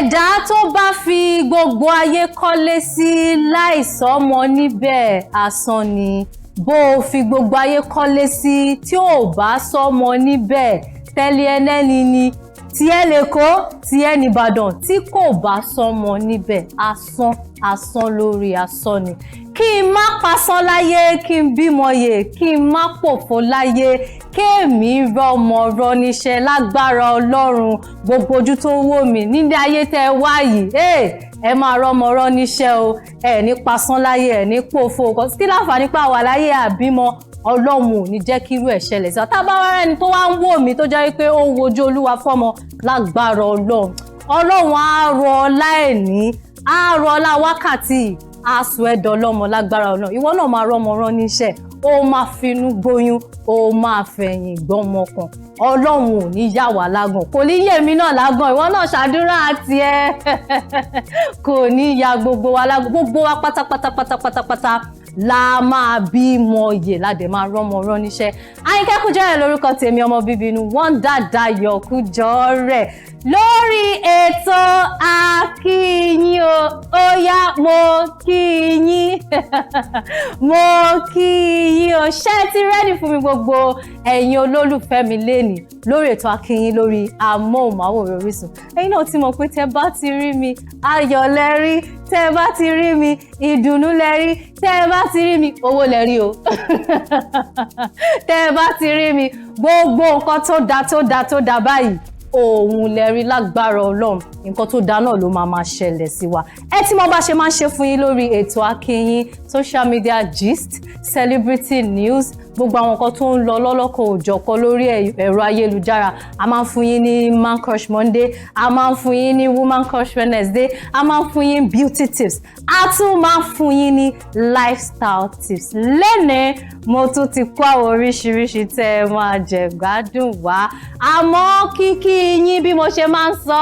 ẹ̀dá tó bá fi gbogbo ayé kọ́lé sí láìsọ́mọ níbẹ̀ asán ni bó o fi gbogbo ayé kọ́lé sí tí ò bá sọ́mọ níbẹ̀ tẹ́lẹ̀ ẹlẹ́ni ni tí ẹ lè kó tí ẹ nìbàdàn tí kò bá sọ́mọ níbẹ̀ asán lórí asán ni kí n má pasán láyé kí n bímọ yè kí n má pòfo láyé kéèmí rọmọ rọ níṣẹ́ lágbára Ọlọ́run gbogbo ojú tó wò mí nílé ayé tẹ́ wá yìí ẹ máa rọmọ rọ níṣẹ́ o ẹ ní pasán láyé ẹ ní pòfo kí láǹfààní pa wà láyé àbímọ Ọlọ́run ò ní jẹ́ kí irú ẹ̀ ṣẹlẹ̀ sí wa tá a bá wá rẹ́ni tó wá ń wò mí tó jẹ́ pé ó ń wojú Olúwa fọ́mọ lágbára Ọlọ́run á rọ ọlá ẹ̀ní á rọ ọlá wákàtí aṣọ ẹ̀dọ̀ ọlọ́mọ lágbára Ọlọ́run ìwọ náà máa rọmọ rán níṣẹ́ ó máa finú gbóyún ó máa fẹ̀yìn gbọ́mọ kan Ọlọ́run ò ní yà wá lágàn kò ní yèmí náà lágàn ìwọ náà ṣàdúrà àti ẹ kò ní ya gbogbo wa lágàn gbogbo wa pátápátá la máa bímọ yè ládẹ máa rọmọ rán níṣẹ́ Àyìnkẹ́ Kújọrẹ̀ lórúkọ tèmi ọmọ bíbí inú Wonder Dayọ̀ Kújọrẹ̀ lórí ètò Akíìyín ó yá mo kí yín mo kí yín o ṣé ti rẹ́dì fún mi gbogbo ẹ̀yin olólùfẹ́ mi lénìí lórí ètò Akíìyín lórí amóhùnmáwòrán Orísun ẹ̀yin náà ti mọ̀ pé tẹ́ bá ti rí mi ayọ̀ lẹ́rí tẹ́ bá ti rí mi ìdùnnú lẹ́rí tẹ́ bá ti rí mi owó lẹ́rí o tẹ́ bá ti rí mi gbogbo nǹkan tó dá báyìí òun lẹ́rí lágbára Ọlọ́run nǹkan tó dáa náà ló máa ṣẹlẹ̀ sí wa ẹ tí mo bá ṣe máa ń ṣe fún yín lórí ètò Akíìyín social media gist celebrity news gbogbo àwọn nǹkan tó ń lọ lọ́lọ́kọ̀ òjọ̀kan lórí ẹ̀rọ ayélujára a máa ń fún yín ní Man Crush Monday a máa ń fún yín ní Woman Crush Wednesday a máa ń fún yín beauty tips a tún máa ń fún yín ní lifestyle tips lẹ́nìí mo tún ti kó àwọn oríṣiríṣi tẹ́ ẹ máa jẹ gbádùn wá àmọ́ kíkí yín bí mo ṣe máa ń sọ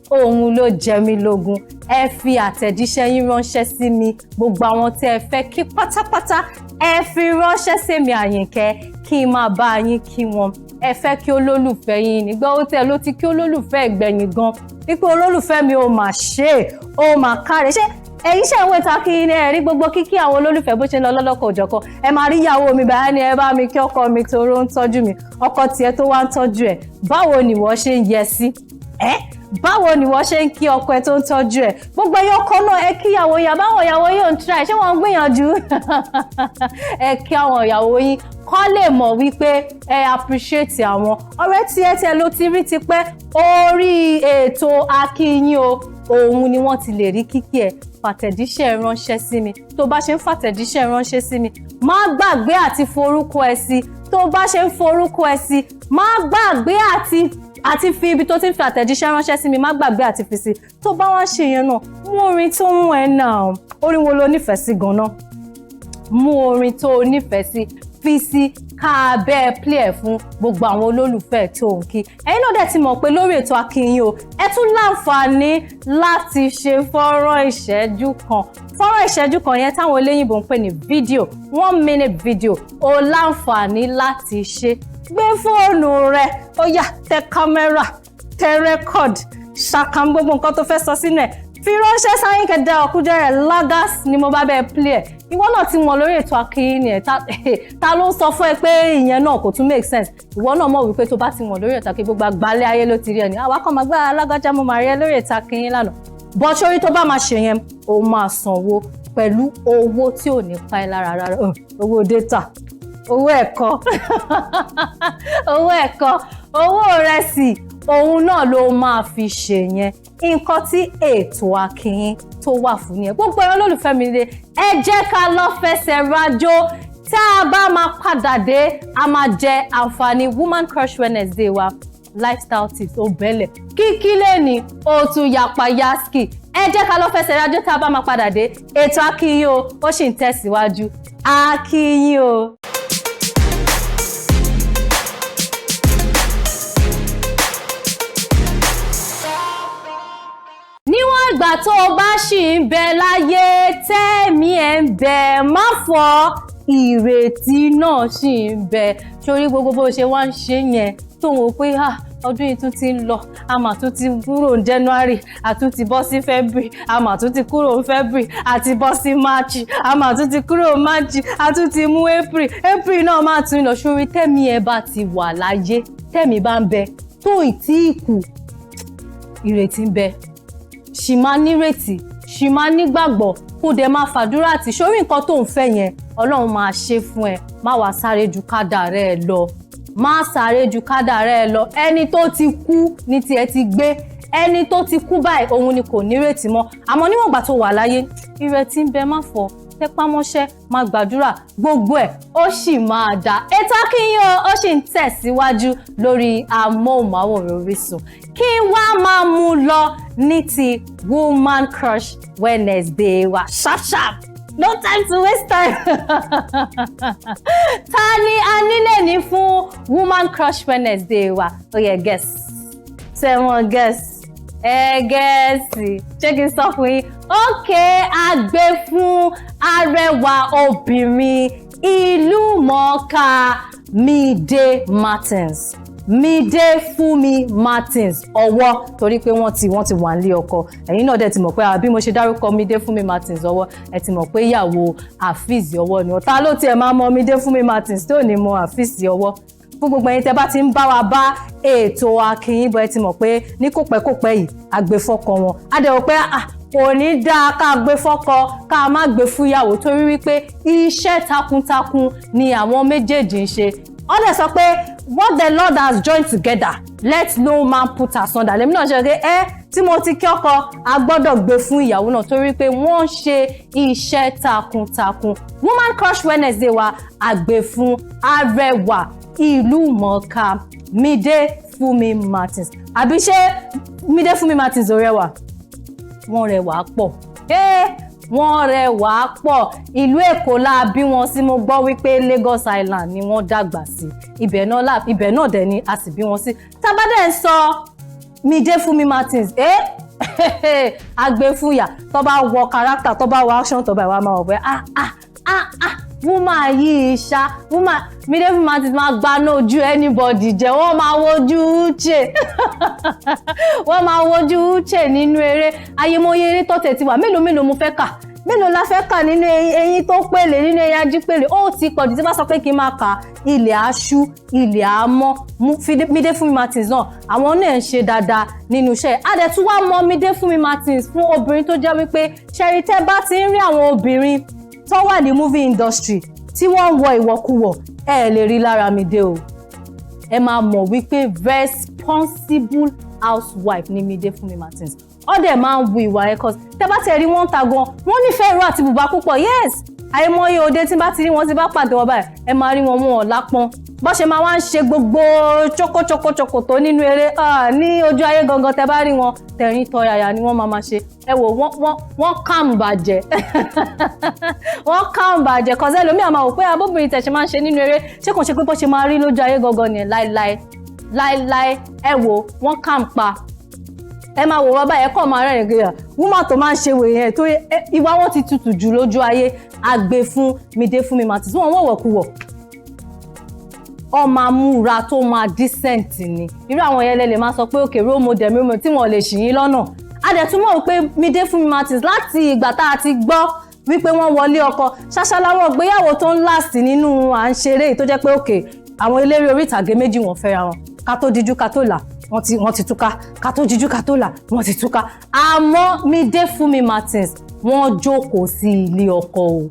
òun ló jẹ mí lógún ẹ fi àtẹ̀jíṣẹ́ yín ránṣẹ́ sí mi gbogbo àwọn tí ẹ fẹ́ kí pátápátá ẹ fi ránṣẹ́ sí mi Àyìnkẹ́ kí n máa bá yín kí wọn ẹ fẹ́ kí olólùfẹ́ yín nígbà ó tẹ̀ ló ti kí olólùfẹ́ ìgbẹ̀yìn gan wípé olólùfẹ́ mi ò mà ṣe ó mà káre ṣé ẹ̀yin ṣe ń wé ta kí ní ẹ̀rí gbogbo kíkí àwọn olólùfẹ́ bó ṣe ń lọ lọ́lọ́kọ̀ òjọ̀kan ẹ máa rí ìyàwó mi báyá ni ẹ bá mi kí ọkọ mi toró ń tọ́jú mi ọkọ tiẹ̀ tó wá ń tọ́jú ẹ̀ báwo ni wọ́n ṣe ń yẹ sí báwo ni wọ́n ṣe ń kí ọkọ ẹ tó ń tọ́jú ẹ̀ gbogbo ẹyọ ọkọ náà ẹ kí ìyàwó yín àbáwọn ìyàwó yín ò ń try ṣé wọ́n ń gbìyànjú ẹ kí àwọn ìyàwó yín kọ́ lè mọ̀ wípé ẹ appreciate àwọn ọ̀rẹ́ tiẹ̀ ló ti rí tipẹ́ orí ètò Akíìyín òun ni wọ́n ti lè rí kíkí ẹ̀ fàtẹ̀jíṣẹ́ ránṣẹ́ sí mi tó bá ṣe ń fàtẹ̀jíṣẹ́ ránṣẹ́ sí mi má gbàgbé àti forúkọ ẹ sí tó bá ṣe ń forúkọ ẹ sí má gbàgbé àti fi ibi tó ti ń fi àtẹ̀jíṣẹ́ ránṣẹ́ sí mi má gbàgbé àti fi sí tó bá wá ṣe yẹn náà mú orin tó ń ẹ náà orin wo lo nífẹ̀ẹ́ sí gan-an mú orin tó nífẹ̀ẹ́ sí fi sí ká bẹ́ẹ̀ play ẹ̀ fún gbogbo àwọn olólùfẹ́ tó ń kí ẹ̀yin náà dẹ̀ ti mọ̀ pé lórí ètò Akíìyín ẹ tún láǹfààní láti ṣe fọ́nrán ìṣẹ́jú kan yẹn táwọn eléyìnbó ń pè ní fídíò 1 minute video ó láǹfààní láti ṣe gbé fóònù rẹ ó yá tẹ kámẹ́rà tẹ rẹ́kọ̀d ṣàkàm gbogbo nǹkan tó fẹ́ sọ sínú ẹ̀ fi ránṣẹ́ s'Àyìnkẹ́ Dayọ̀ Kújọrẹ̀ Lagos ni mo bá bẹ́ẹ̀ play ẹ̀ ìwọ náà ti mọ̀ lórí ètò Akíìyín ẹ̀ ta ló ń sọ fún ẹ pé ìyẹn náà kò tún make sense ìwọ náà mọ̀ wípé tó bá ti mọ̀ lórí ètò Akíìyín gbogbo àgbálẹ̀ ayé ló ti rí ẹ ní àwa kan máa gbá alágbájá mo máa rí ẹ lórí ètò Akíìyín lánàá bọ́ sórí tó bá máa ṣe yẹn ó máa sanwó pẹ̀lú owó tí ò ní pa ẹ́ lára rárá owó data owó ẹ̀kọ́ owó ìrẹsì òun náà ló máa fi ṣe yẹn nǹkan tí ètò Akíìyín tó wà fún ni ẹ gbogbo ẹ̀rọ olólùfẹ́ mi lé ẹ jẹ́ ká lọ fẹsẹ̀ rájò tá a bá máa padà dé a máa jẹ àǹfààní Woman Crush Wednesday wa lifestyle tips ó bẹ̀lẹ̀ kíkí lẹ́ni ó tún yapa yaski ẹ jẹ́ ká lọ fẹsẹ̀ rájò tá a bá máa padà dé ètò Akíìyín ó sì ń tẹ̀síwájú Akíìyín ìgbà tó o bá ṣì ń bẹ láyé tẹ́ẹ̀mí ẹ̀ ń bẹ má fọ́ ìrètí náà ṣì ń bẹ torí gbogbo bó ṣe wá ń ṣe yẹn tó wò pé ọdún yìí tún ti ń lọ a mà tún ti kúrò ní January a tún ti bọ́ sí February a mà tún ti kúrò ní February a ti bọ́ sí March a mà tún ti kúrò ní March a tún ti mú April náà máa tún lọ sórí tẹ́mi ẹ bá ti wà láyé tẹ́mi bá ń bẹ tó ìtí ìkù ìrètí ń bẹ ṣì máa nírètí ṣì máa nígbàgbọ́ kó dẹ̀ máa fàdúrà àti sórí nǹkan tó ń fẹ́ yẹn Ọlọ́run máa ṣe fún ẹ má wàá sáré ju kádàrá ẹ lọ má sáré ju kádàrá ẹ lọ ẹni tó ti kú ní tiẹ̀ ti gbé ẹni tó ti kú báyìí òun ni kò nírètí mọ́ àmọ́ níwọ̀n ìgbà tó wà láyé ìrètí ń bẹ má fọ́ tẹpámọ́ṣẹ́ máa gbàdúrà gbogbo ẹ̀ ó sì máa dá Ètò Àkíìyín ó sì ń tẹ̀síwájú lórí amóhùnmáwòrán Orísun kí wá máa mú lọ ní ti Woman Crush Wednesday wa sharp no time to waste time ta ni a nílẹ̀ ní fún Woman Crush Wednesday wa ó yẹ guess sẹ́wọ̀n guess gẹ̀ẹ́sì ṣé kí n sọ fún yín ókè a gbé fún arẹwà obìnrin ìlú mọ̀ọ́ká Mide Martins Mide Fúnmi Martins ọwọ́ torí pé wọ́n ti wà nílé ọkọ ẹ̀yin náà dẹ̀ ti mọ̀ pé bí mo ṣe dárúkọ Mide Fúnmi Martins ọwọ́ ẹ ti mọ̀ pé ìyàwó Afeez ọwọ́ ni ọ̀tá ló tiẹ̀ máa mọ Mide Fúnmi Martins tó ní mọ Afeez ọwọ́ fún gbogbo ẹ̀yin tẹ́ bá ti ń bá wa bá Ètò Àkíìyín bọ̀ ẹ ti mọ̀ pé ní kòpẹ́kòpẹ́ yìí àgbẹ̀fọ́kọ wọn a dẹ̀ wò pé kò ní dáa ká gbé fọ́kọ ká má gbé fúyàwó torí wípé iṣẹ́ takuntakun ni àwọn méjèèjì ń ṣe ó dẹ̀ sọ pé what the Lord has joined together let no man put asunder lèmi náà ṣe pé tí mo ti kí ọkọ a gbọ́dọ̀ gbé fún ìyàwó náà torí pé wọ́n ṣe iṣẹ́ takuntakun Woman Crush Wednesday wa àgbè fún arẹwà ìlú mọ̀ọ́ká Mide Fúnmi Martins àbí ṣé Mide Fúnmi Martins ò rẹwà wọ́n rẹwà pọ̀ wọ́n rẹwà pọ̀ ìlú Èkó la bí wọn sí mo gbọ́ wípé Lagos Island ni wọ́n dàgbà sí ibẹ̀ náà dẹ̀ ni a sì bí wọn sí tábàdẹ̀ ń sọ Mide Fúnmi Martins agbẹ́fúyà tó bá wọ character tó bá wọ action tó bá wà máa wọ̀ pé woman yìí ṣá woman Mide Fúnmi Martins máa gbaná ojú anybody jẹ wọ́n máa wojú Uche wọ́n máa wojú Uche nínú eré ayémọye eré tó tẹ̀ ti wà mélòó mo fẹ́ kà mélòó la fẹ́ kà nínú eyín tó pèlè nínú eyín ajípèlè ó ti pọ̀jù tí bá sọ pé kí n máa kà ilẹ̀ aṣú ilẹ̀ àmọ́ Mide Fúnmi Martins náà àwọn náà ń ṣe dáadáa nínú iṣẹ́ adẹ̀tún wá mọ Mide Fúnmi Martins fún obìnrin tó jẹ́ wípé ṣẹ́rí tẹ́ bá ti ń rí àwọn obìnrin tó wà ní movie industry tí wọ́n ń wọ ìwọ̀kuwọ̀ ẹ lè rí lára Mide o ẹ máa mọ̀ wípé responsible housewife ni Mide Fúnmi Martins ó dẹ̀ máa ń wu ìwà ẹ̀ cause tẹ́ bá tẹ̀ rí wọ́n ta gan wọ́n nífẹ̀ẹ́ ìró àti bùbá púpọ̀ yes àìmọye òde tí bá ti rí wọn tí bá pàdé wọn báyìí ẹ máa rí wọn lápọ́n bó ṣe máa wá ń ṣe gbogbo chókóchókóchókó tó nínú eré ní ojú ayé gangan tẹ́ bá rí wọn tẹ̀rín tọ̀yàyà ni wọ́n máa ṣe ẹ wò wọ́n kàm bàjẹ́ wọ́n kàm bàjẹ́ cause ẹlòmíà máa wò pé abóbìnrin tẹ̀ ṣe máa ń ṣe nínú eré ṣé kò ṣe pé bó ṣe máa rí lójú ayé gangan nìyẹn láíláí ẹ wò wọ́n kàm pa ẹ máa wò wọ́n báyìí ẹ̀kọ́ máa rẹ́rìn gíga woman tó máa ń ṣe wèrè yẹn tó ìwà wọn ti tutù jù lójú ayé àgbè fún Mide Fúnmi Martins wọ́n wọ̀wọ̀kuwọ̀ ọmọ amúra tó máa decent ni irú àwọn yẹn lè máa sọ pé òkè role model tí wọ́n lè ṣì yín lọ́nà adẹ̀túmọ̀ wípé Mide Fúnmi Martins láti ìgbà tá a ti gbọ́ wípé wọ́n wọlé ọkọ ṣáṣá láwọn ìgbéyàwó tó ń last nínú à ń ṣeré tó jẹ́ pé òkè àwọn eléré orí ìtàgé méjì wọ́n fẹ́ra wọn ká tó díjú ká tó là wọ́n ti túká ká tó jíjú ká tó là wọ́n ti túká àmọ́ Mide Fúnmi Martins wọ́n jókòó sí ilé ọkọ o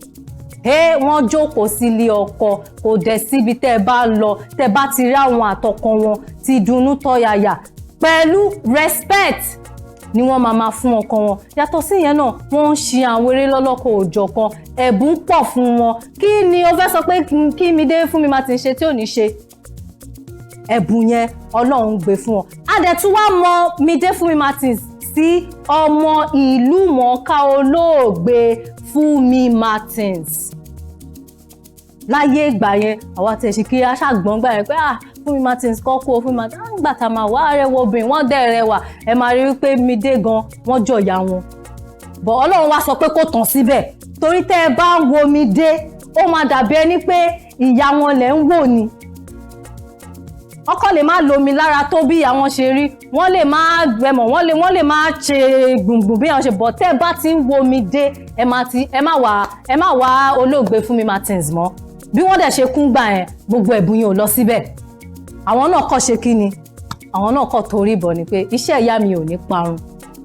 wọ́n jókòó sí ilé ọkọ kò dẹ̀ síbi tẹ́ ẹ bá lọ tẹ́ bá ti rí àwọn àtọkọ wọn ti dunnú tọ́yàyà pẹ̀lú respect ni wọ́n máa fún ọkọ wọn yàtọ̀ sí ìyẹn náà wọ́n ń ṣe àwọn eré lọ́lọ́kọ̀ òjọ̀kan ẹ̀bùn pọ̀ fún wọn kí ni o fẹ́ sọ pé kí Mide Fúnmi Martins ṣe tí ò ní ṣe ẹ̀bùn yẹn Ọlọ́run gbé fún wọn adẹ̀tún wá mọ Mide Fúnmi Martins sí ọmọ ìlú mọ̀ọ́ká olóògbé Fúnmi Martins láyé ìgbà yẹn àwa tẹ̀ sí kí aṣàgbọ́n gbà yẹn pé Fúnmi Martins kọ́kọ́ Fúnmi Martins nígbà tá a máa wá arẹwà obìnrin wọ́n dẹ̀ rẹwà ẹ máa rí wípé Mide gan wọ́n jọ̀yà wọn bọ̀ Ọlọ́run wá sọ pé kò tán síbẹ̀ torí tẹ́ ẹ bá ń wo Mide ó máa dàbí ẹni pé ìyá wọn lẹ̀ ń wò ni ọkọ lè má lomi lára tó bí àwọn ṣe rí, wọ́n lè má gbẹmọ̀, wọ́n lè má ṣe gbùngbùn bí àwọn ṣe bọ̀. Tẹ́ bá ti ń wo Mide ẹ má wá olóògbé Fúnmi Martins mọ́. Bí wọ́n dẹ̀ ṣe kún gbà yẹn gbogbo ẹ̀bùn yẹn ò lọ síbẹ̀. Àwọn náà kọ́ ṣe kí ni? Àwọn náà kọ́ torí bọ̀ ni pé iṣẹ́ ìyá mi ò ní parun.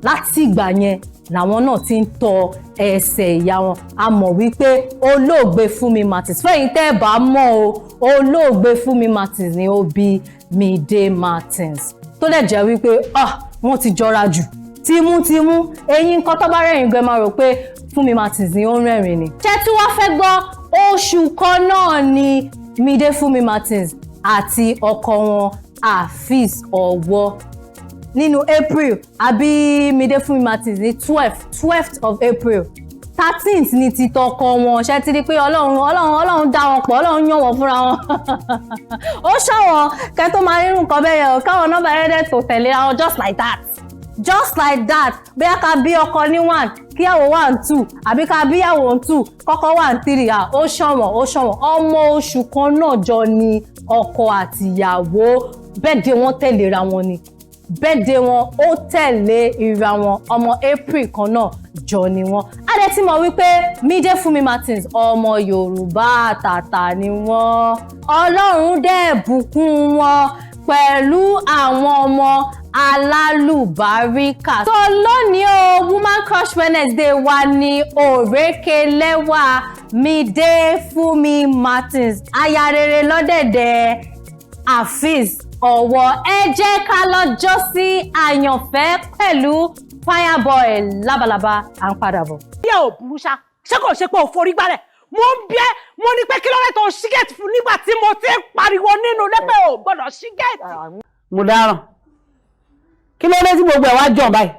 Láti ìgbà yẹn làwọn náà ti ń tọ ẹsẹ̀ ìyá wọn. A mọ̀ wípé olóògbé Fúnmi Martins, fẹ́yìn tẹ́ bá mọ̀ o, olóògbé Fúnmi Martins ni ó bí Mide Martins. Tó dẹ̀ jẹ́ wípé wọ́n ti jọra jù. Tímútímú, eyín nǹkan tó bá rẹ́rìn gan máa rò pé Fúnmi Martins ni ó ń rẹ́rìn ni. Ṣé tí wọ́n fẹ́ gbọ́ oṣù kan náà ni Mide Fúnmi Martins àti ọkọ wọn Afeez Ọwọ́ nínú April, àbí Mide Fúnmi Martins ní 12th of April, 13th ní ti tọkọ wọn. Ṣé ti rí pé Ọlọ́run dá wọn pọ̀, Ọlọ́run yàn wọ́n fúnra wọn. Ó ṣọ̀wọ́n kẹ́ tó máa rírun kan bẹ́ẹ̀ yẹn káwọn nọ́mbà ẹ̀rẹ́dẹ̀ tó tẹ̀lé àwọn just like that. Bóyá ká bí ọkọ ní 1, kíyàwó 1, 2, àbí ká bí ìyàwó 2, kọ́kọ́ 1, 3. Ó ṣọ̀wọ́n. Ọmọ oṣù kan náà jọ ni ọkọ àti ìyàwó. Birthday wọn tẹ̀léra wọn ni. Birthday wọn ó tẹ̀lé ìra wọn. Ọmọ April kan náà jọ ni wọn. A dẹ̀ ti mọ̀ wípé Mide Fúnmi Martins ọmọ Yorùbá àtàtà ni wọ́n. Ọlọ́run dẹ̀ bùkún wọn pẹ̀lú àwọn ọmọ alálùbáríkà. So lónìí o, Woman Crush Wednesday wa ní òrékelẹ́wà Mide Fúnmi Martins, aya rere lọ́dẹ̀dẹ̀ Afeez Ọwọ́. Ẹ jẹ́ ká lọ jó sí àyànfẹ́ pẹ̀lú Fireboy Labalaba. À ń padà bọ̀. Bí ẹ ò burú ṣá, ṣé kò ṣe pé ò forí gbálẹ̀? Mo ń bí ẹ, mo ní pé kí ló rẹ̀ tó ṣígẹ̀tì fún nígbà tí mo ti ń pariwo nínú lẹ́pẹ́ ò gbọ́dọ̀ ṣígẹ̀tì. Mo dáràn. Kí ló dé tí gbogbo ẹ̀ wá jọ̀ báyìí?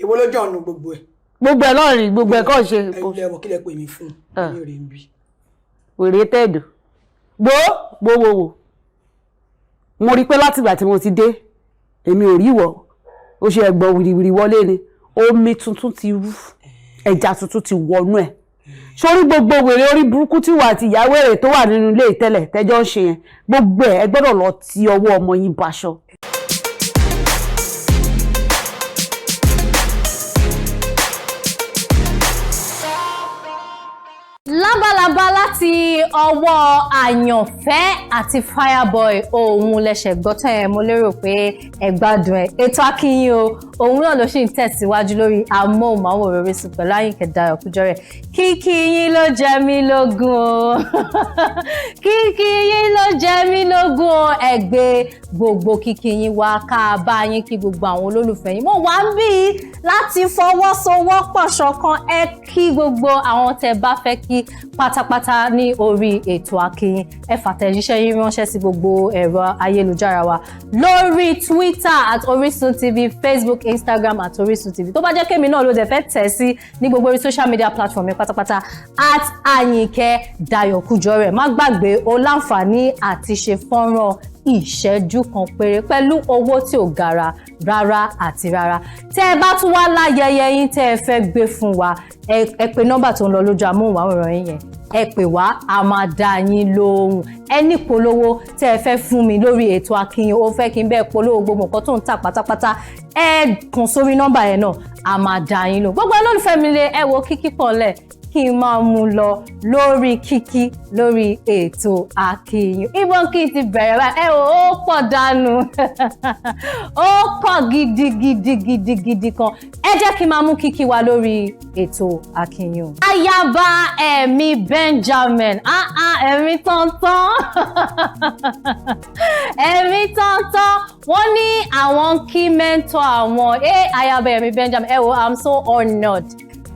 Ìwọ ló jọ̀ ọ̀nù gbogbo ẹ̀. Gbogbo ẹ̀ lọ́rin, gbogbo ẹ̀ kọ́ ṣe. Ilé ẹ̀wọ̀ kí lẹ pè mí fún mi ò rí ń bí. Wèrè tẹ́ẹ̀dù. Gbogbo. Mo rí pé látìgbà tí mo ti dé, èmi ò rí ìwọ. Ó ṣe ẹ̀gbọ́n wìrìwìrì wọlé ni. Omi tuntun ti rú. Ẹja tuntun ti wọnú ẹ̀. Sórí gbogbo wèrè orí burúkú tí wà àti ìyàwó èrè tó wà nínú ilé ìtẹ́lẹ̀ tẹ́jọ́ ń ṣe yẹn. Gbogbo ẹ̀ gbọ́dọ̀ lọ ti ọwọ́ ọmọ yín baṣọ. Lábalábá láti ọwọ́ àyànfẹ́ àti Fireboy òun lẹ́sẹ̀ gbọ́tọ̀ yẹn. Mo lérò pé ẹ gbádùn ẹ̀. Ètò Akíìyín o, òun náà ló sì ń tẹ̀síwájú lórí amóhùnmáwòrán Orísun pẹ̀lú Àyìnkẹ́ Dayọ̀ Kújọ́rẹ̀. Kíkí yín ló jẹ mí lógún o. Kíkí yín ló jẹ mí lógún o. Ẹ gbé gbogbo kíkí yín wá ká bá yín kí gbogbo àwọn olólùfẹ́ yín. Mo wá ń bí láti fọwọ́sowọ́pọ̀ ṣọ̀kan. Ẹ kí gbogbo àwọn tẹ́ bá fẹ́ kí pátápátá ní orí ètò Akíìyín. Ẹ fàtẹ̀jíṣẹ́ yín ránṣẹ́ sí gbogbo ẹ̀rọ ayélujára wa lórí Twitter @Orisun TV, Facebook, Instagram @Orisun TV. Tó bá jẹ́ kémi náà ló dẹ̀ fẹ́ tẹ̀ sí ní gbogbo orí social media platform mi pátápátá @Àyìnkẹ́ Dayọ̀ Kújọ́rẹ̀. Má gbàgbé o láǹfààní àti ṣe fọ́nrán ìṣẹ́jú kan péré pẹ̀lú owó tí ò gara rárá àti rárá. Tẹ́ ẹ bá tún wá láyẹyẹ yín tẹ́ ẹ fẹ́ gbé fún wa, ẹ pe nọ́mbà tó ń lọ lójú amóhùnmáwòrán yín yẹn. Ẹ pè wá, a máa dá yín lóhùn. Ẹ ní polówó tẹ́ ẹ fẹ́ fún mi lórí ètò Akíìyín, ó fẹ́ kí n bẹ́ẹ̀ polówó gbogbo nǹkan tó ń tà pátápátá. Ẹ kàn sórí nọ́mbà yẹn náà, a máa dá yín lóhùn. Gbogbo olólùfẹ́ mi lé ẹ wo kíkí pọ̀nlẹ̀ kí n máa mú lọ lórí kíkí lórí ètò Akíìyín. Ìbọn kí n ti bẹ̀rẹ̀ báyìí, ó pọ̀ dànù. Ó pọ̀ gidigidi kan. Ẹ jẹ́ kí n máa mú kíkí wa lórí ètò Akíìyín. Ayaba Ẹ̀mí Benjamin. Ẹ̀mí tọ̀ntọ̀n. Ẹ̀mí tọ̀ntọ̀n. Wọ́n ní àwọn kí mẹ́ńtọ̀ àwọn. Ayaba Ẹ̀mí Benjamin. I'm so honored.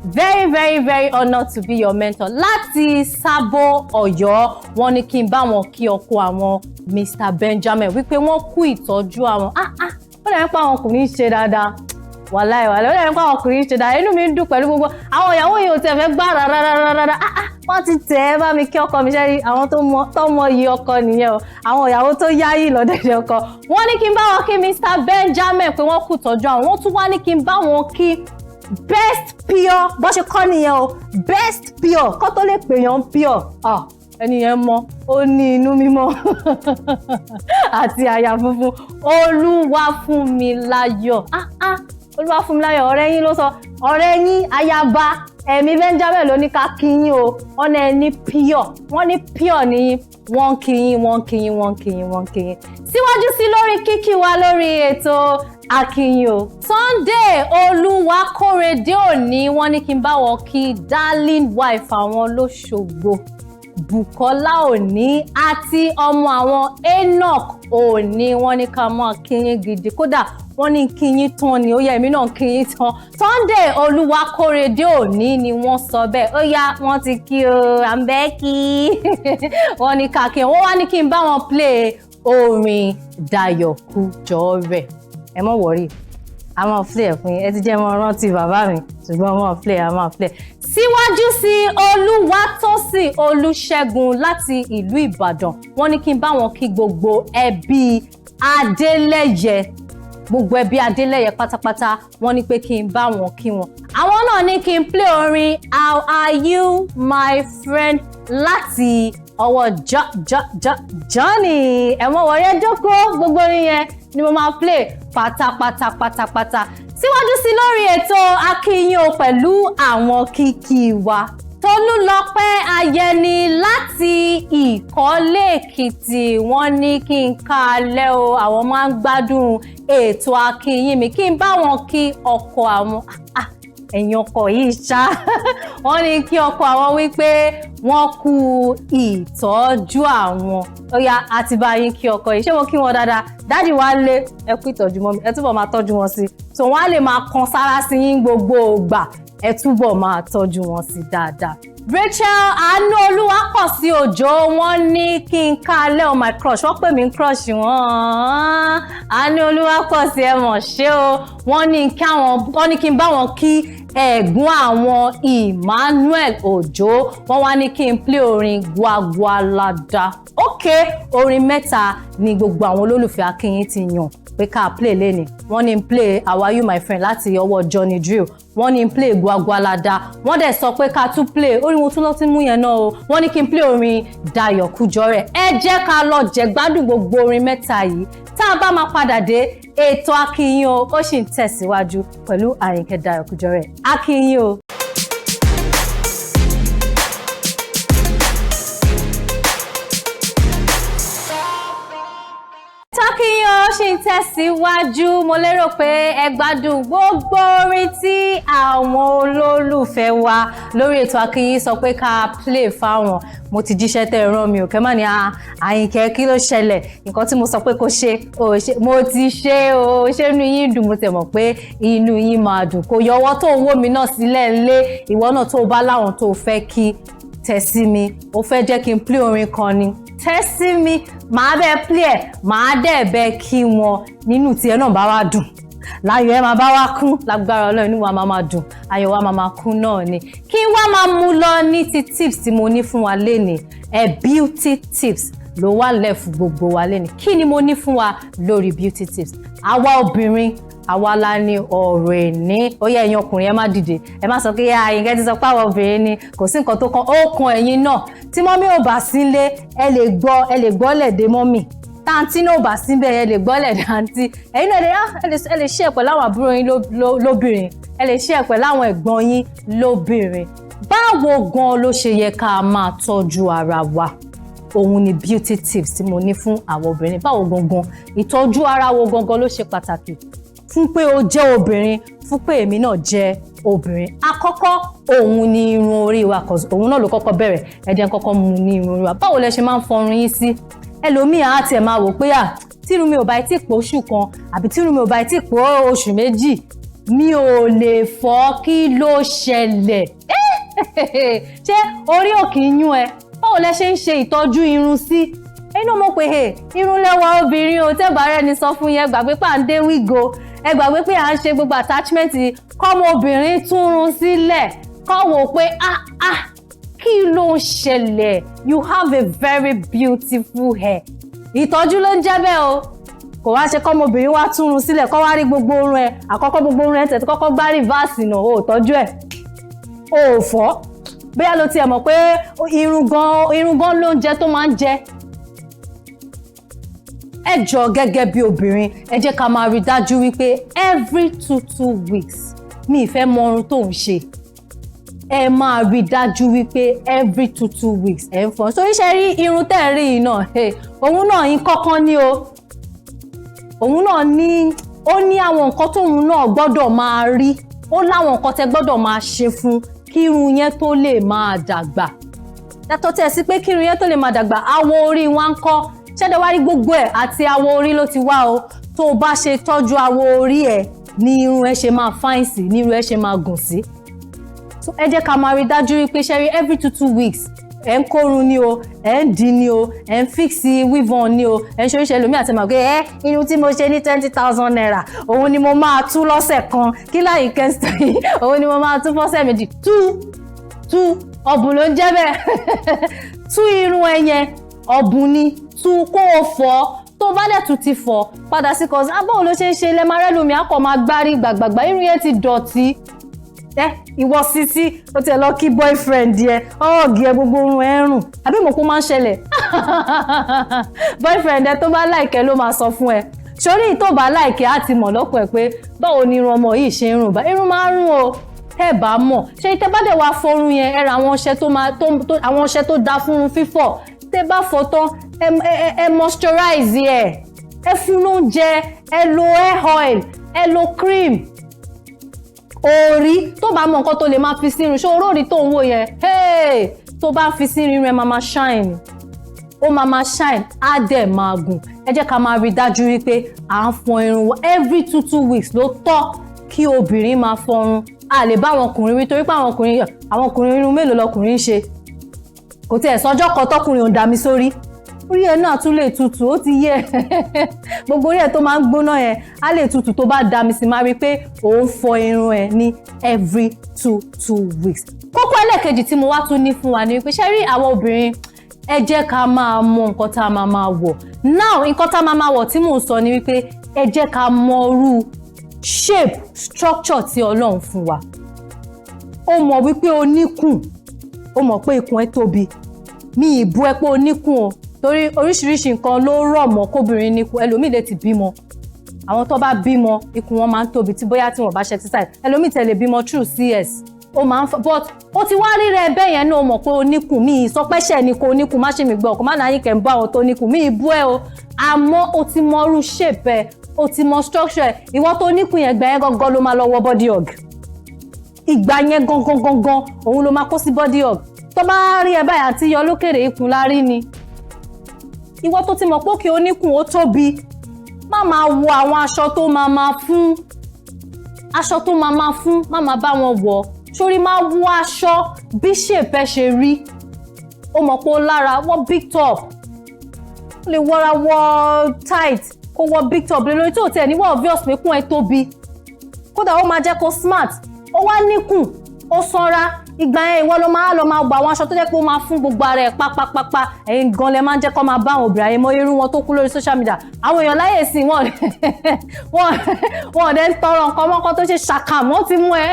Very honored to be your mentor. Láti Sábó Ọ̀yọ́, wọ́n ní kí n bá wọn kí ọkọ àwọn Mr. Benjamin wípé wọ́n kú ìtọ́jú àwọn. Ó lè ń pa àwọn ọkùnrin ṣe dáadáa. Wàláì ó lè ń pa àwọn ọkùnrin ṣe dáadáa. Inú mi ń dùn pẹ̀lú gbogbo àwọn ìyàwó yìí ò tẹ̀ fẹ́ gbà rárá. Wọ́n ti tẹ̀ ẹ́ bá mi kí ọkọ mi ṣe àwọn tó mọ iye ọkọ nìyẹn o. Àwọn ìyàwó tó yáyì lọ́dẹ̀dẹ̀ ọkọ. Wọ́n ní kí n bá wọn kí Mr. Benjamin pé wọ́n kú ìtọ́jú àwọn. Wọ́n tún wá ní kí n bá wọn kí Best Pure bó ṣe kọ́ nìyẹn o. Best Pure kó tó lè pèèyàn pure. ẹni yẹn mọ́ ó ní inú mímọ́ àti àyà funfun. Olúwafúnmiláyọ̀ Olúwafúnmiláyọ̀ ọ̀rẹ́ yín ló sọ, ọ̀rẹ́ yín ayaba ẹ̀mí Benjamin ló ní ká kí yín o, wọ́n ní ẹni pure, wọ́n ní pure ní wọ́n kí yín. Síwájú sí lórí kíkí wa lórí ètò Akíyìn o. Sunday Olúwakórèdé òní wọ́n ní kí n bá wọn kí darling wife àwọn lóṣogbo Bùkọ́lá òní àti ọmọ àwọn Enoch òní wọ́n ní ká máa kíyìn gidi, kódà wọ́n ní kíyìn tán ni ó yẹ èmi náà kíyìn tán. Sunday Olúwakórèdé òní ni wọ́n sọ bẹ́ẹ̀, ó yá wọ́n ti kí o àmbẹ́kí wọ́n ní ká kí wọ́n wá ní kí n bá wọn play orin Dayọ̀ Kújọrẹ̀. Ẹ má wọrí a máa play fún yín, ẹ ti jẹ́ mọ́ rántí bàbá mi ṣùgbọ́n a máa play. Síwájú sí Olúwatósìn Olúṣẹ́gun láti ìlú Ìbàdàn wọ́n ní kí n bá wọn kí gbogbo ẹbí Adélẹ́yẹ pátápátá wọ́n ní pé kí n bá wọn kí wọn. Àwọn náà ní kí n play orin How Are You My Friend láti ọwọ́ Johnny. Ẹ mọ̀ wọ̀rí ẹ jókòó, gbogbo orin yẹn ni mo máa play pátápátá. Síwájú sí lórí ètò Akíyìn o pẹ̀lú àwọn kíkí wa. Tolúlọpẹ́ Ayẹni láti Ìkọ́lé Èkìtì wọ́n ní kí n káalẹ́ o, àwọn máa ń gbádùn ètò Akíyìn mi, kí n bá wọn kí ọkọ àwọn ẹ̀yin ọkọ yìí ṣá wọ́n ní kí ọkọ àwọn wípé wọ́n kú ìtọ́jú àwọn. Ó yá àti bá yín kí ọkọ yìí, ṣé mo kí wọn dáadáa? Dádì wa lé ẹ kú ìtọ́jú mọ́ mi, ẹ túbọ̀ máa tọ́jú wọn sí, so wọ́n á lè máa kan sára sí yín gbogbo ìgbà, ẹ túbọ̀ máa tọ́jú wọn sí dáadáa. Rachel Àánúolúwapọ̀sí Òjó wọ́n ní kí n káalẹ́ my crush, wọ́n pè mí crush wọn. Àánúolúwapọ̀sí ẹ mọ̀ ṣé o, wọ́n ní kí n bá wọn kí ẹ̀gbọ́n àwọn Emmanuel Òjó, wọ́n wá ní kí n play orin Gwagwalada. Orin 3 ni gbogbo àwọn olólùfẹ́ Akíyìn ti yàn pé ká play lẹ́ni. Wọ́n ní play How Are You My Friend láti ọwọ́ Johnny Drill, wọ́n ní play Gwagwalada, wọ́n dẹ̀ sọ pé ká tún play orin wọn tún lọ sí mú yẹn náà o, wọ́n ní kí n play orin Dayọ̀ Kújọrẹ̀. Ẹ jẹ́ ká lọ jẹ̀gbádùn gbogbo orin 3 yìí, tá a bá máa padà dé ètò Akíyìn o ó sì ń tẹ̀síwájú pẹ̀lú Àyìnkẹ́ Dayọ̀ Kújọrẹ̀. Akíyìn o. Akíyìn o ṣì ń tẹ̀síwájú, mo lérò pé ẹ gbádùn gbogbo orin tí àwọn olólùfẹ́ wa lórí ètò Akíyìn sọ pé ká play fáwọn. Mo ti jíṣẹ́ tẹ́ rán mi ò kẹ́ má ní Àyìnkẹ́ kí ló ṣẹlẹ̀, nǹkan tí mo sọ pé kó ṣe mo ti ṣe o, ṣé inú yín dùn? Mo tẹ̀ mọ̀ pé inú yín máa dùn, kò yọwọ́ tó ń wò mí náà sílẹ̀ ńlé, ìwọ náà tó bá láwọn tó fẹ́ kí tẹ̀sí mi, ó fẹ́ jẹ́ kí n play orin kan ni, tẹ́sí mi, màá bẹ́ẹ̀ play ẹ̀, màá dẹ̀ bẹ́ẹ̀ kí wọn, nínú tiẹ̀ náà bá wá dùn, láyọ̀ ẹ máa bá wá kún, lágbára Ọlọ́run inú wa máa dùn, ayọ̀ wa máa kún náà ni. Kí wá máa mú lọ ní ti tips tí mo ní fún wa lénìí, beauty tips ló wà lẹ̀ fún gbogbo wa lénìí. Kí ni mo ní fún wa lórí beauty tips? Àwa obìnrin àwa la ní ọ̀rọ̀ ẹ̀ní, ó yẹ ẹ̀yin ọkùnrin ẹ má dìde, ẹ má sọ pé Àyìnkẹ́ ti sọ pé àwọn obìnrin ni kò sí nǹkan tó kàn, ó kan ẹ̀yin náà. Tí mọ́mí ò bá sílé ẹ lè gbọ́ lẹ̀dẹ̀ mọ́mí, táǹtí náà ò bá síbẹ̀ ẹ lè gbọ́ lẹ̀dẹ̀ àǹtí, ẹ̀yin náà ẹ lè ṣe pẹ̀lú àwọn àbúrò yín lóbìnrin, ẹ lè ṣe pẹ̀lú àwọn ẹ̀gbọ́n yín lóbìnrin. Báwo gan ló ṣe yẹ ká máa tọ́jú ara wa? Òun ni beauty tips tí mo ní fún àwọn obìnrin. Báwo gangan ìtọ́jú ara wo gangan ló ṣe pàtàkì fún pé o jẹ́ obìnrin, fún pé èmi náà jẹ́ obìnrin? Àkọ́kọ́ òun ni irun orí wa, òun náà ló kọ́kọ́ bẹ̀rẹ̀, ẹ jẹ́ kọ́kọ́ mú ní irun orí wa. Báwo lẹ ṣe máa ń fọrun yín sí? Ẹlòmíì á tiẹ̀ máa wò pé tí irun mi ò bá tí pọ̀ oṣù kan àbí tí irun mi ò bá tí pọ̀ oṣù méjì mi ò lè fọ́, kí ló ṣẹlẹ̀? Ṣé orí ò kì í yún ẹ? Báwo lẹ ṣe ń ṣe ìtọ́jú irun sí? Ẹ̀yin náà mọ̀ pé irun lẹ́wà obìnrin o, tẹ́ bá rẹ̀ ni sọ fún yẹn, gbàgbé pé à ń dé wígo, ẹ gbàgbé pé à ń ṣe gbogbo attachment, kọ́mọ obìnrin túnrun sílẹ̀, kọ́ wò pé kí ló ń ṣẹlẹ̀? You have a very beautiful hair. Ìtọ́jú ló ń jẹ́ bẹ́ẹ̀ o, kò wá ṣe kọ́mọ obìnrin wá túnrun sílẹ̀, kọ́ wá rí gbogbo orun ẹ̀, àkọ́kọ́ gbogbo orun ẹ̀ tẹ̀ tí kọ́kọ́ gbá rìvásì náà, o ò tọ́jú ẹ̀, o ò fọ́, bóyá ló tiẹ̀ mọ̀ pé irun gan ló ń jẹ tó máa ń jẹ. Ẹ jọ̀ọ́ gẹ́gẹ́ bí obìnrin ẹ jẹ́ ká máa rí dájú wípé every 2 weeks mi ìfẹ́ mọ orun tó ń ṣe. Ẹ máa rí dájú wípé every 2 weeks ẹ ń fọ. So iṣẹ́ rí irun tẹ́ ẹ rí yìí náà òun náà yín kọ́kọ́ ní o. Òun náà ní ó ní àwọn nǹkan tóun náà gbọ́dọ̀ máa rí. Ó láwọn nǹkan tẹ́ gbọ́dọ̀ máa ṣe fún kí irun yẹn tó lè máa dàgbà. Yàtọ̀ tẹ́ sí pé kí irun yẹn tó lè máa dàgbà àwọ̀ orí wa ń kọ́. Ṣẹ́dẹ̀ wá rí gbogbo ẹ̀ àti àwọ̀ orí ló ti wá o. Tó o bá ṣe tọ́jú àwọ̀ orí ẹ̀ ní irun ẹ ṣe máa fine sí, ní irun ẹ ṣe máa gùn sí. So ẹ jẹ́ ká máa rí dájú wípé ṣẹ́rí every 2 weeks ẹ̀ ń kórun ní o, ẹ̀ ń dín ní o, ẹ̀ ń fix weave on ní o, ẹ̀ ń ṣoríṣẹ́ lómi àti màgbé irun tí mo ṣe ní 20,000 naira òun ni mo máa tú lọ́sẹ̀ kan kí láyìí kẹ́sìtì òun ni mo máa tú fọ́sẹ̀ méjì tú ọ̀bùn ló ń jẹ́ bẹ́ẹ̀ tú irun ẹ yẹn ọ̀bùn ni tú kó o fọ́ tó bá dẹ̀ tún ti fọ̀ padà sí kọ́sí abáwo ló ṣe ń ṣe lẹ́ẹ̀ máa rẹ́ lómi akọ̀ máa gbárí gbàgbàgbà irun yẹn ti dọ̀tí. Ìwọ Sisi ó ti lọ kí boyfriend yẹ ọ̀gì ẹ gbogbo orun ẹ rùn àbí mo kó máa ń ṣẹlẹ̀ boyfriend ẹ tó bá láìkẹ́ ló máa sọ fún ẹ sórí tó bá láìkẹ́ á ti mọ̀ lọ́pọ̀ ẹ pé báwo ni irun ọmọ yìí ṣe ń rùn bá irun máa ń rùn o ẹ bá mọ̀ ṣé tẹ bá dẹ̀ wá fọrun yẹn ẹ ra àwọn ọṣẹ tó dáa fún fífọ̀ tẹ bá fọ̀ tán ẹ moisturize ẹ fún lóúnjẹ ẹ lo hair oil ẹ lo cream. Orí tó bá mọ nǹkan tó lè máa fi sírun ṣé oróòrí tó ń wò yẹn tó bá fi sírun rẹ máa shine ó máa shine á dẹ̀ máa gùn. Ẹ jẹ́ ká máa rí dájú wípé à ń fọ irun wa every 2 weeks ló tọ́ kí obìnrin máa fọrun. A lè bá àwọn ọkùnrin wí torí pé àwọn ọkùnrin irun mélòó lọkùnrin ń ṣe kò tiẹ̀ sọ́jọ́ kan tọkùnrin ò dá mi sórí orí ẹ̀ náà tún lè tutù ó ti yẹ gbogbo orí ẹ̀ tó máa ń gbóná yẹn á lè tutù tó bá dá mi sí máa rí pé òun fọ irun ẹ̀ ní every 2 weeks. Kókó ẹlẹ́ẹ̀kejì tí mo wá tún ní fún wa ni wípé ṣé rí àwọn obìnrin ẹ jẹ́ ká máa mọ nǹkan tá a máa wọ̀. Now nǹkan tá a máa wọ̀ tí mò ń sọ ni wípé ẹ jẹ́ ká mọ irú shape structure tí Ọlọ́run fún wa. Ó mọ̀ wípé o níkùn ó mọ̀ pé ikùn ẹ tóbi mi ìbú ẹ pé o níkùn o torí oríṣiríṣi nǹkan ló rọ̀ mọ́ kóbìnrin níkùn ẹlòmíì lè ti bímọ àwọn tó bá bímọ ikùn wọn máa ń tóbi tí bóyá tí wọn bá ṣe exercise ẹlòmíì tẹ̀lé bímọ through CS ó máa ń but ó ti wá rí rẹ bẹ́ẹ̀ yẹn náà mọ̀ pé o níkùn mi ìsọpẹ́ṣẹ̀ ni kò níkùn má ṣe mi gbọ́ ọkọ̀ má náà yín kẹ́ ń bá àwọn tó níkùn mi ìbú ẹ o àmọ́ o ti mọ irú shape ẹ o ti mọ structure ẹ ìwọ tó níkùn yẹn gbà yẹn gangan ló máa lọ wọ body hug ìgbà yẹn gangan òun ló máa kó sí body hug tó bá rí ẹ báyìí àti yọ lókèrè ikùn lárí ni ìwọ tó ti mọ̀ pé kí oníkùn ó tóbi má máa wọ àwọn aṣọ tó máa fún má máa bá wọn wọ̀ sórí máa wọ aṣọ bí shape ẹ ṣe rí ó mọ̀ pé ó lára wọ big top ó lè wọra wọ tight kó wọ big top lórí tí ò tẹ̀ níwọ̀ obvious pé kún ẹ tóbi kódà ó máa jẹ́ kó smart ó wá níkùn ó sanra ìgbà yẹn ìwọ ló máa gbà àwọn aṣọ tó jẹ́ pé ó máa fún gbogbo ara ẹ̀ pápápápá ẹ̀yin gan lẹ máa ń jẹ́ kó máa bá àwọn obìnrin ayé mọ irú wọn tó kú lórí social media àwọn èèyàn láyè sí wọn ọ̀dẹ́ ń tọrọ nǹkan mọ́kọ́ tó ṣe ṣàkàm wọ́n ti mú ẹ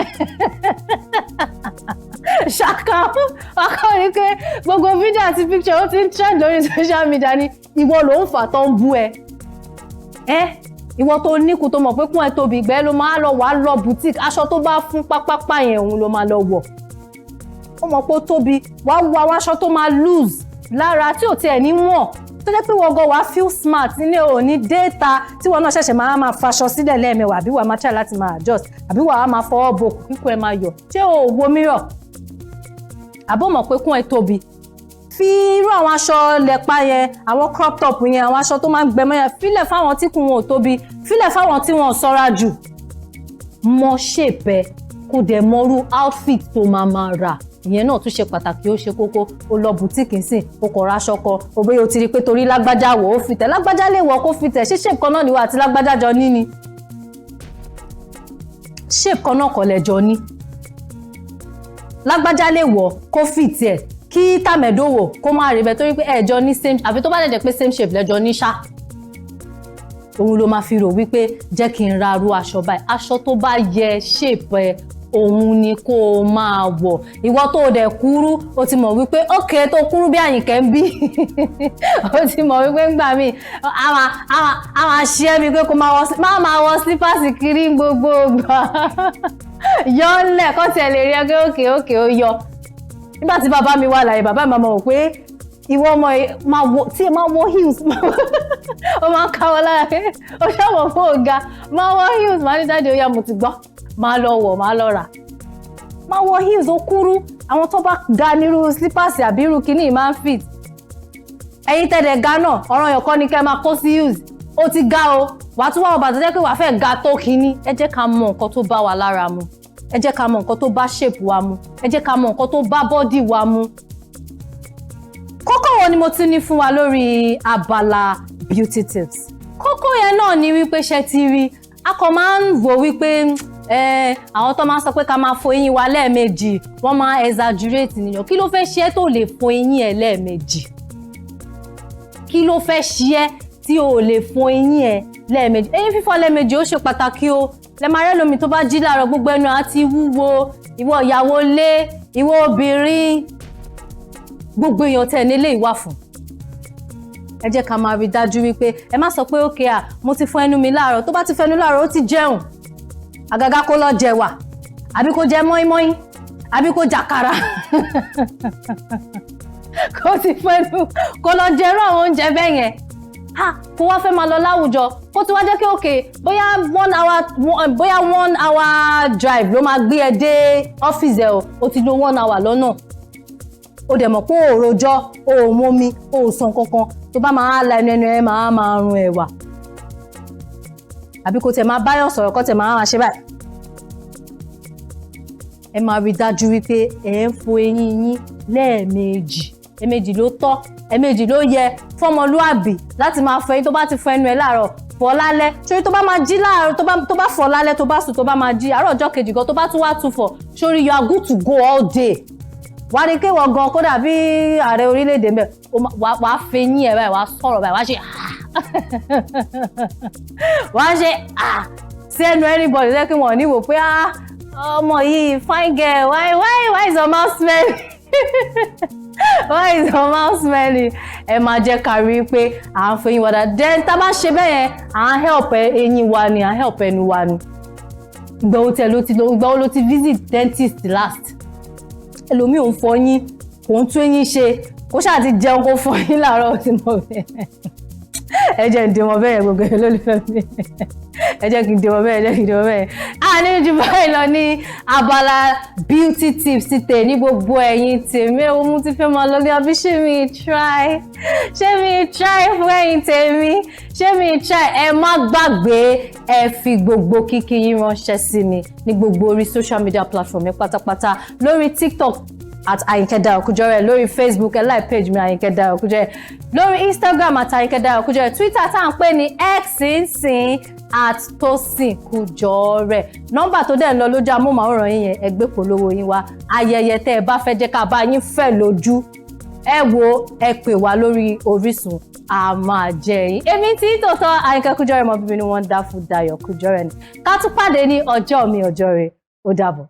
ṣàkàm akọrin pé gbogbo fídíò àti picture ó ti ń trend lórí social media ni ìwọ ló ń fà tó ń bú ẹ ìwọ tó níkù tó mọ̀ pé kún ẹ tóbi ìgbẹ́ ló máa lọ wà lọ boutique aṣọ tó bá fún pápápá yẹn òun ló máa lọ wọ̀ ó mọ̀ pé ó tóbi wàá wọ àwọn aṣọ tó máa loose lára tí ò tiẹ̀ ní wọ̀n tó jẹ́ pé wọ́n gan wàá feel smart nílé òní déta tí wọ́n náà ṣẹ̀ṣẹ̀ máa faṣọ sílẹ̀ lẹ́ẹ̀mẹwàá àbí wàá máa try láti máa adjust àbí wàá máa fọwọ́ bo kíkún ẹ máa yọ ṣé o wo mirror àbó mọ̀ pé kún ẹ tóbi fi irú àwọn aṣọ lẹ́pa yẹn àwọn crop top yẹn àwọn aṣọ tó máa ń gbẹmọ yẹn fílẹ̀ fáwọn tí kún wọn ò tóbi fílẹ̀ fáwọn tí wọn ò sanra jù mọ shape ẹ kó dẹ̀ mọrú outfit tó máa rà ìyẹn náà tún ṣe pàtàkì ó ṣe kókó ó lọ bùtíìkì sí ó kọ̀ ra aṣọ kan ó bóyá o ti rí pé torí lágbájá wọ̀ ó fi tẹ̀ lágbájá lè wọ̀ kó fi tẹ̀ ṣé shape kan náà níwọ̀ àti lágbájá jọ ní ni shape kan náà kọ́ lẹ́jọ́ ní lágbájá lè wọ̀ kó fi tẹ̀ kí tàmẹ̀dówò kó má rí bẹ́ẹ̀ torí pé ẹ̀jọ́ ní same àfi tó bá lè jẹ́ pé same shape lẹ́jọ́ ní ṣá òun ló máa fi rò wípé jẹ́ kí n ra arú aṣọ báyìí aṣọ tó bá yẹ shape ẹ òun ni kó o máa wọ̀ ìwọ tó dẹ̀ kúrú o ti mọ̀ wípé ókè tó kúrú bí Àyìnkẹ́ ń bí o ti mọ̀ wípé ńgbà míì a máa ṣe é mi pé kó máa wọ sípàsì kiri gbogbo ìgbà yọ ńlẹ̀ kọ́ tiẹ̀ lè rí ẹgbẹ́ òkè ó yọ nígbà tí bàbá mi wà láyé bàbá mi máa mọ̀ pé ìwọ ọmọ máa wọ heels ó máa ń káwọ́ lára pé ó ṣàwọ̀ fún ọ̀gá máa wọ heels máa ní jáde ó yá mo ti gbọ́ máa lọ wọ̀ máa lọ rà máa wọ heels ó kúrú àwọn tó bá ga nírú slippers àbí irú kíní máa ń fit ẹ̀yin tẹ̀dẹ̀ ga náà ọ̀ràn yàn kọ́ ni kẹ́ máa kó sí heels ó ti ga o wàá tún wá ọba tó jẹ́ pé wàá fẹ́ ga tó kíní ẹ jẹ́ ká mọ nǹkan tó bá wa lára mu ẹ jẹ́ ká mọ nǹkan tó bá shape wa mu ẹ jẹ́ ká mọ nǹkan tó bá body wa mu. Kókó wo ni mo tún ní fún wa lórí abala beauty tips kókó yẹn náà ni wípé ṣe ti rí a kò máa ń wò wípé àwọn tó máa ń sọ pé ká máa fọ eyín wa lẹ́ẹ̀mejì wọ́n máa exaggerate nìyàn kí ló fẹ́ ṣe é tó lè fọ eyín ẹ̀ lẹ́ẹ̀mejì kí ló fẹ́ ṣe é tí o lè fọ eyín ẹ̀ lẹ́ẹ̀mejì eyín fífọ̀ lẹ́ẹ̀mejì ó ṣe pàtàkì o lẹ máa rẹ́ lómi tó bá jí láàárọ̀ gbogbo ẹnu àti wúwo ìwọ ìyàwó lé ìwọ obìnrin gbogbo èèyàn tẹ̀ nílé ìwà fún ẹ jẹ́ ká máa rí dájú wípé ẹ má sọ pé ókè mo ti fọ ẹnu mi láàárọ̀ tó bá ti fẹnu láàárọ̀ ó ti jẹun àgàgà kó lọ jẹ̀wà àbí kó jẹ mọ́ínmọ́ín àbí kó jàkàrà kó ti fẹnu kó lọ jẹrú àwọn oúnjẹ bẹ́ẹ̀ yẹn kó wá fẹ́ máa lọ láwùjọ kó tí wá jẹ́ kí òkè bóyá 1 hour drive ló máa gbé ẹ dé ọ́fíìsì ẹ o ti lo 1 hour lọ́nà ó dẹ̀ mọ̀ pé ó rojọ́ ó mọ́mí ó sàn kankan tó bá máa la ẹnu ẹ máa run ẹ̀wà àbí kó tẹ̀ máa báyọ̀ sọ̀rọ̀ kó tẹ̀ máa ṣe báyìí ẹ máa rí dájú wípé ẹ ń fọ eyín yín lẹ́ẹ̀mejì ẹ̀mejì ló tọ́ ẹ̀mejì ló yẹ fọ́mọlúàbí láti máa fọ eyín tó bá ti fọ ẹnu ẹ láàárọ̀ fọ lálẹ́ sórí tó bá máa jí láàárọ̀ tó bá fọ lálẹ́ tó bá sùn tó bá máa jí àárọ̀ ọjọ́ kejì gan tó bá tún wá tún fọ sórí you are good to go all day wàá rí kéwọ́ gan kódà bí ààrẹ orílẹ̀-èdè mẹ́ wàá fẹyín ẹ̀ báyìí wàá sọ̀rọ̀ báyìí wàá ṣe sí ẹnu anybody lẹ́kìn wọ́n ní wò pé ọmọ yìí fine girl why is your mouth smelling why is your mouth smelling ẹ máa jẹ́ ká rí i pé à ń fẹyín wa dáadáa then tá a bá ṣe bẹ́ẹ̀ yẹn à ń help eyín wa ni à ń help ẹnu wa ni ìgbà wo ló ti visit dentist last ẹlòmíì ò ń fọyín kò ń tún eyín ṣe kó ṣáà ti jẹun kó fọyín láàárọ̀ tí mo bẹ̀ ẹ jẹ́ ń dìmọ̀ bẹ́ẹ̀ gbogbo ẹ̀ lólùfẹ́ mi ẹ jẹ́ kí n dìmọ̀ bẹ́ẹ̀ ní jù báyìí lọ ní abala beauty tips ti tẹ̀ ní gbogbo ẹ̀yin tèmi ó mú ti fẹ́ máa lọ ní abí ṣé mi try fún ẹ̀yin tèmi ṣé mi try ẹ má gbàgbé ẹ fi gbogbo kíkí yín ránṣẹ́ sí mi ní gbogbo orí social media platform mi pátápátá lórí TikTok @Àyìnkẹ́ Dayọ̀ Kújọrẹ̀ lórí Facebook ẹ like page mi Àyìnkẹ́ Dayọ̀ Kújọrẹ̀ lórí Instagram @Àyìnkẹ́ Dayọ̀ Kújọrẹ̀ Twitter tá à ń pè ní X @Tosin Kújọrẹ̀ nọ́mbà tó dẹ̀ ń lọ lójú amóhùnmáwòrán yín yẹn ẹ gbé polówó yín wá ayẹyẹ tẹ́ ẹ bá fẹ́ jẹ́ ká bá yín fẹ́ lójú ẹ wo ẹ pè wá lórí Orísun a máa jẹ yín èmi tí tòótọ́ Àyìnkẹ́ Kújọrẹ̀ mọ́ bíbí ni wọ́n dá fún Dayọ̀ Kújọrẹ̀ ni ká tún pàdé ní ọjọ́ mi ọjọ́ rẹ̀ ó dàbọ̀.